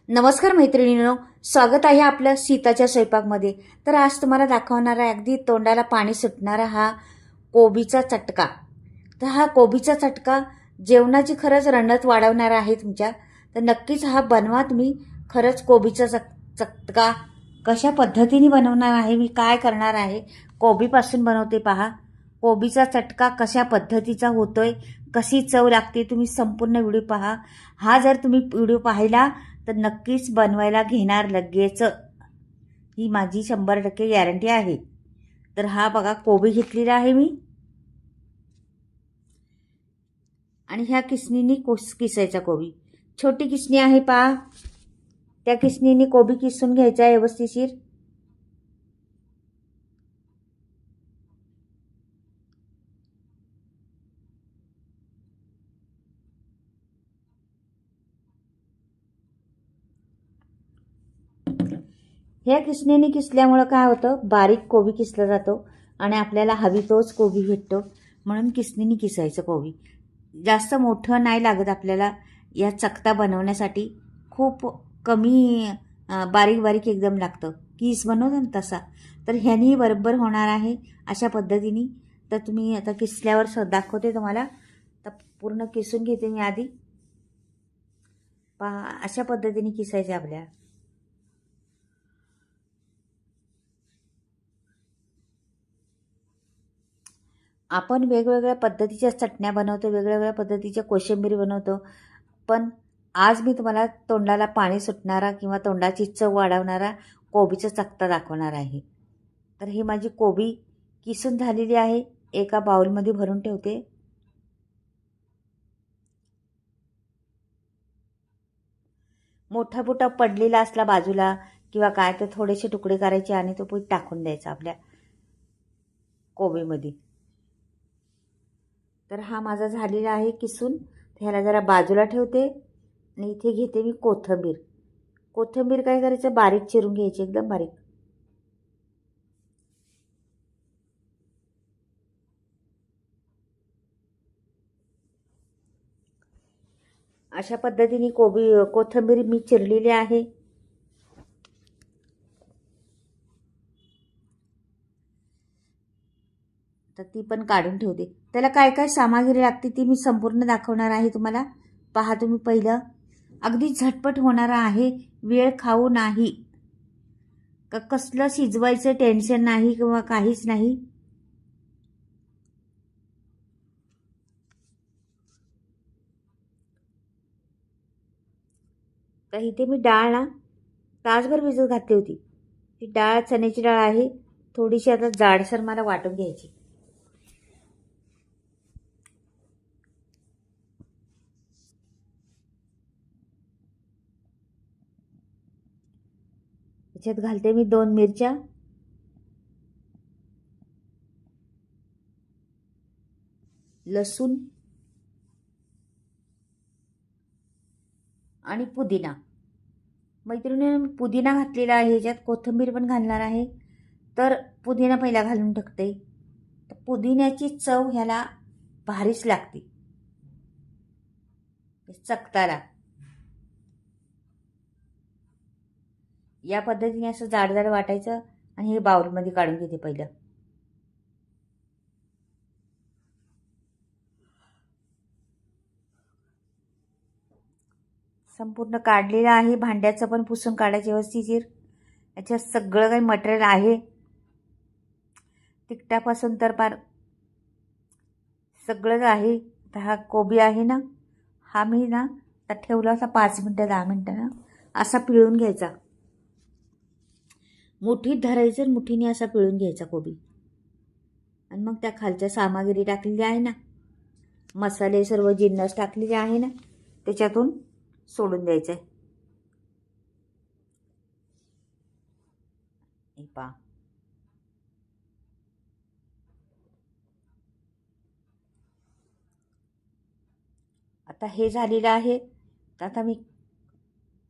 नमस्कार मैत्रिणींनो, स्वागत आहे आपल्या सीताच्या स्वयंपाकमध्ये. तर आज तुम्हाला दाखवणार आहे अगदी तोंडाला पाणी सुटणारा हा कोबीचा चटका. तर हा कोबीचा चटका जेवणाची खरंच रणत वाढवणारा आहे तुमच्या. तर नक्कीच हा बनवा तुम्ही. खरंच कोबीचा चटका कशा पद्धतीने बनवणार आहे, मी काय करणार आहे, कोबीपासून बनवते पहा. कोबीचा चटका कशा पद्धतीचा होतोय, कशी चव लागते, तुम्ही संपूर्ण व्हिडिओ पहा. हा जर तुम्ही व्हिडिओ पाहिला तर नक्कीच बनवायला घेणार लगेच, ही माझी 100% गॅरंटी आहे. तर हा बघा कोबी घेतलेला आहे मी, आणि ह्या किसणीने किसायचा कोबी. छोटी किसणी आहे पहा, त्या किसणीने कोबी किसून घ्यायचा आहे व्यवस्थितशीर. ह्या किसणीने किसल्यामुळं काय होतं, बारीक कोबी किसला जातो आणि आपल्याला हवी तोच कोबी भेटतो. म्हणून किसणीने किसायचं कोबी. जास्त मोठं नाही लागत आपल्याला या चकता बनवण्यासाठी. खूप कमी बारीक बारीक एकदम लागतं, कीस बनवतो ना तसा. तर ह्यानी बरोबर होणार आहे अशा पद्धतीने. तर तुम्ही आता किसल्यावर दाखवते तुम्हाला. तर पूर्ण किसून घेते मी आधी पहा. अशा पद्धतीने किसायचे आपल्या. आपण वेगवेगळ्या पद्धतीच्या चटण्या बनवतो, वेगवेगळ्या पद्धतीच्या कोशिंबीर बनवतो. पण आज मी तुम्हाला तोंडाला पाणी सुटणारा किंवा तोंडाची चव वाढवणारा कोबीचा चकता दाखवणार आहे. तर ही माझी कोबी किसून झालेली आहे, एका बाउलमध्ये भरून ठेवते. मोठा मोठा पडलेला असला बाजूला किंवा काय, तर थोडेसे तुकडे करायचे आणि तो पीठ टाकून द्यायचा आपल्या कोबीमध्ये. तर हा माझा झालेला आहे किसून. ह्याला जरा बाजूला ठेवते आणि इथे घेते मी कोथिंबीर. कोथिंबीर काय करायचं, बारीक चिरून घ्यायची, एकदम बारीक. अशा पद्धतीने कोथिंबीर मी चिरलेली आहे. तर ती पण काढून ठेवते. त्याला काय काय सामग्री लागते ती मी संपूर्ण दाखवणार आहे तुम्हाला. पहा तुम्ही पहिलं. अगदी झटपट होणारा आहे, वेळ खाऊ नाही, कसलं शिजवायचं टेन्शन नाही किंवा काहीच नाही. तर इथे मी डाळ ना तासभर भिजत घातली होती. ती डाळ चण्याची डाळ आहे. थोडीशी आता जाडसर मला वाटून घ्यायची. त्याच्यात घालते मी 2 मिरच्या, लसूण आणि पुदिना. मैत्रिणीने पुदिना घातलेला आहे, ह्याच्यात कोथिंबीर पण घालणार आहे. तर पुदिना पहिला घालून टाकते. तर पुदिन्याची चव ह्याला भारीच लागते चकताला. या पद्धतीने असं जाड जाड वाटायचं आणि हे बाउलमध्ये काढून घेते पहिलं. संपूर्ण काढलेलं आहे. भांड्याचं पण पुसून काढायचे व्यवस्थित. याच्यात सगळं काही मटेरियल आहे, तिखटापासून तर पार सगळंच आहे. तर हा कोबी आहे ना, हा मी ना तर ठेवला असा 5 मिनटं 10 मिनटं ना, असा पिळून घ्यायचा. मुठीत धरायचं, मुठीने असा पिळून घ्यायचा कोबी. आणि मग त्या खालच्या सामग्री टाकलेली आहे ना, मसाले सर्व जिन्नस टाकलेले आहे ना, त्याच्यातून सोडून द्यायचं आहे. पा आता हे झालेलं आहे. तर आता मी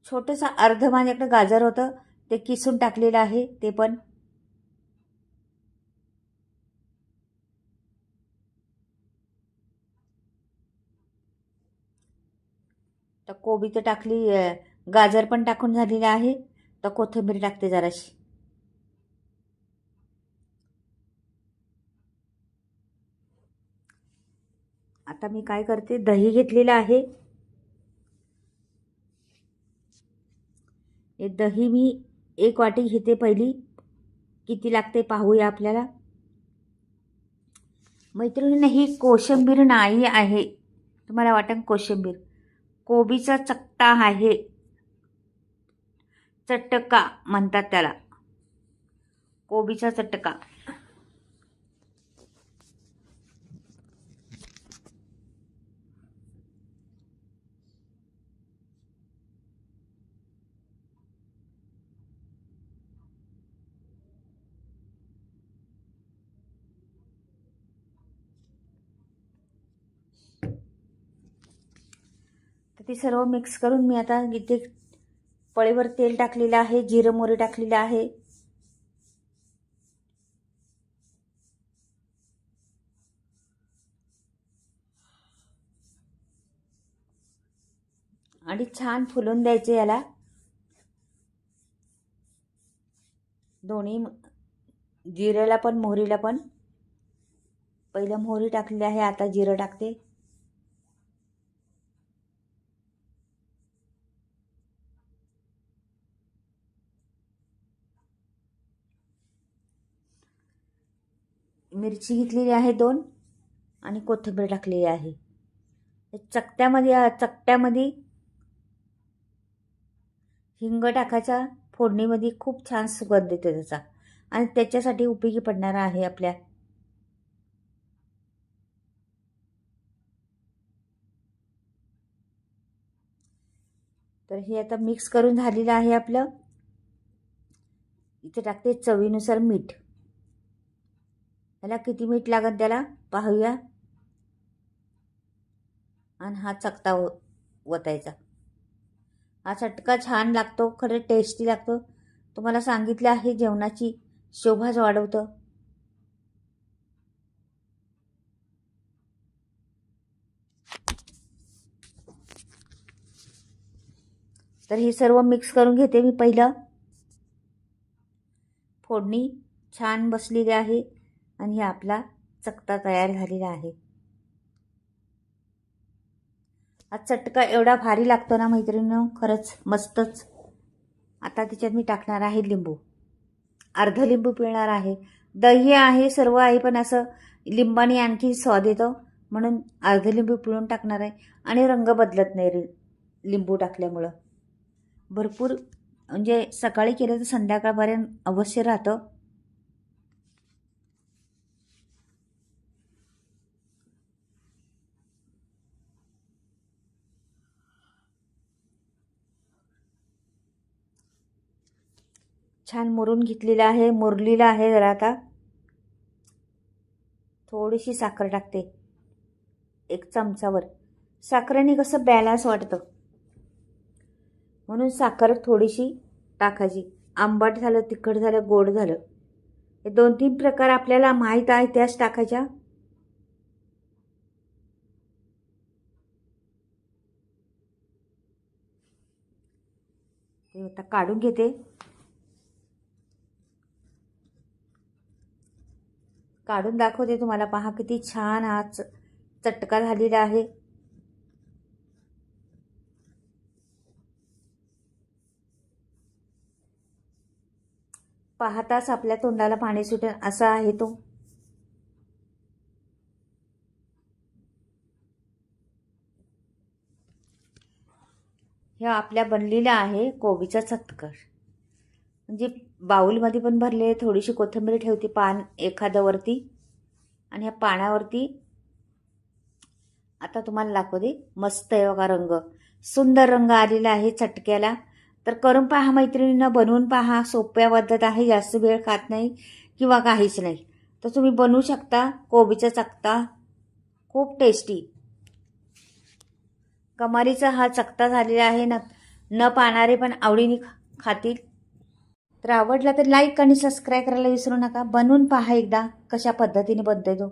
छोटंसं माझ्याकडे गाजर होतं, ते किसून टाकलेलं आहे ते पण. तर कोबी तर टाकली, गाजर पण टाकून झालेलं आहे. तर कोथिंबीर टाकते जराशी. आता मी काय करते, दही घेतलेलं आहे. हे दही मी 1 वाटी घेते. पहिली किती लागते पाहूया आपल्याला. मैत्रिणींनो, ही कोशिंबीर नाही आहे. तुम्हाला वाटेल कोशिंबीर, कोबीचा चकटा आहे. चटका म्हणतात त्याला, कोबीचा चटका. तर ते सर्व मिक्स करून मी आता इथे पळीवर तेल टाकलेलं आहे, जिरं मोहरी टाकलेलं आहे. आणि छान फुलून द्यायचे याला. दोन्ही जिऱ्याला पण मोहरीला पण. पहिलं मोहरी टाकलेली आहे, आता जिरं टाकते. मिरची घेतलेली आहे 2 आणि कोथिंबीर टाकलेली आहे. चकट्यामध्ये हिंग टाकायचा. फोडणीमध्ये खूप छान सुगंध येतो त्याचा आणि त्याच्यासाठी उपयोगी पडणारा आहे आपल्या. तर हे आता मिक्स करून झालेलं आहे आपलं. इथे टाकते चवीनुसार मीठ. त्याला किती मीठ लागत त्याला पाहूया. आणि हा चकटा ओतायचा. हा चटका छान लागतो, खरं टेस्टी लागतो. तुम्हाला सांगितलं आहे, जेवणाची शोभाच वाढवतं. तर हे सर्व मिक्स करून घेते मी. पहिलं फोडणी छान बसलेली आहे आणि हा आपला चकटा तयार झालेला आहे. हा चटका एवढा भारी लागतो ना मैत्रिणींनो, खरंच मस्तच. आता त्याच्यात मी टाकणार आहे लिंबू. अर्ध लिंबू पिळणार आहे. दही आहे, सर्व आहे, पण असं लिंबाने आणखी स्वाद येतो म्हणून अर्ध लिंबू पिळून टाकणार आहे. आणि रंग बदलत नाही लिंबू टाकल्यामुळं. भरपूर म्हणजे सकाळी केलं तर संध्याकाळपर्यंत अवश्य राहतं. छान मुरून घेतलेलं आहे, मुरलेलं आहे जरा. आता थोडीशी साखर टाकते, 1 चमचावर. साखरेने कसं बॅलन्स वाटतं म्हणून साखर थोडीशी टाकायची. आंबट झालं, तिखट झालं, गोड झालं, हे 2-3 प्रकार आपल्याला माहीत आहे त्याच टाकायच्या. ते आता काढून घेते. काढून दाखवते तुम्हाला. पहा किती छान हा चटका झालेला आहे. पाहताच आपल्या तोंडाला पाणी सुटेल असा आहे तो. हे आपल्या बनलेला आहे कोबीचा चटका. म्हणजे बाउलमध्ये पण भरले. थोडीशी कोथिंबीर ठेवते पान एखादं वरती, आणि ह्या पानावरती आता तुम्हाला दाखवते. मस्त आहे बघा, रंग सुंदर रंग आलेला आहे चटक्याला. तर करून पहा मैत्रिणींना, बनवून पहा. सोप्या पद्धत आहे, जास्त वेळ खात नाही किंवा काहीच नाही. तर तुम्ही बनवू शकता कोबीचा चकटा, खूप टेस्टी. कमालीचा हा चकटा झालेला आहे ना, न पाहणारे पण आवडीने खातील. तर आवडला तर लाईक आणि सबस्क्राईब करायला विसरू नका. बनवून पहा एकदा कशा पद्धतीने बनतोय तो.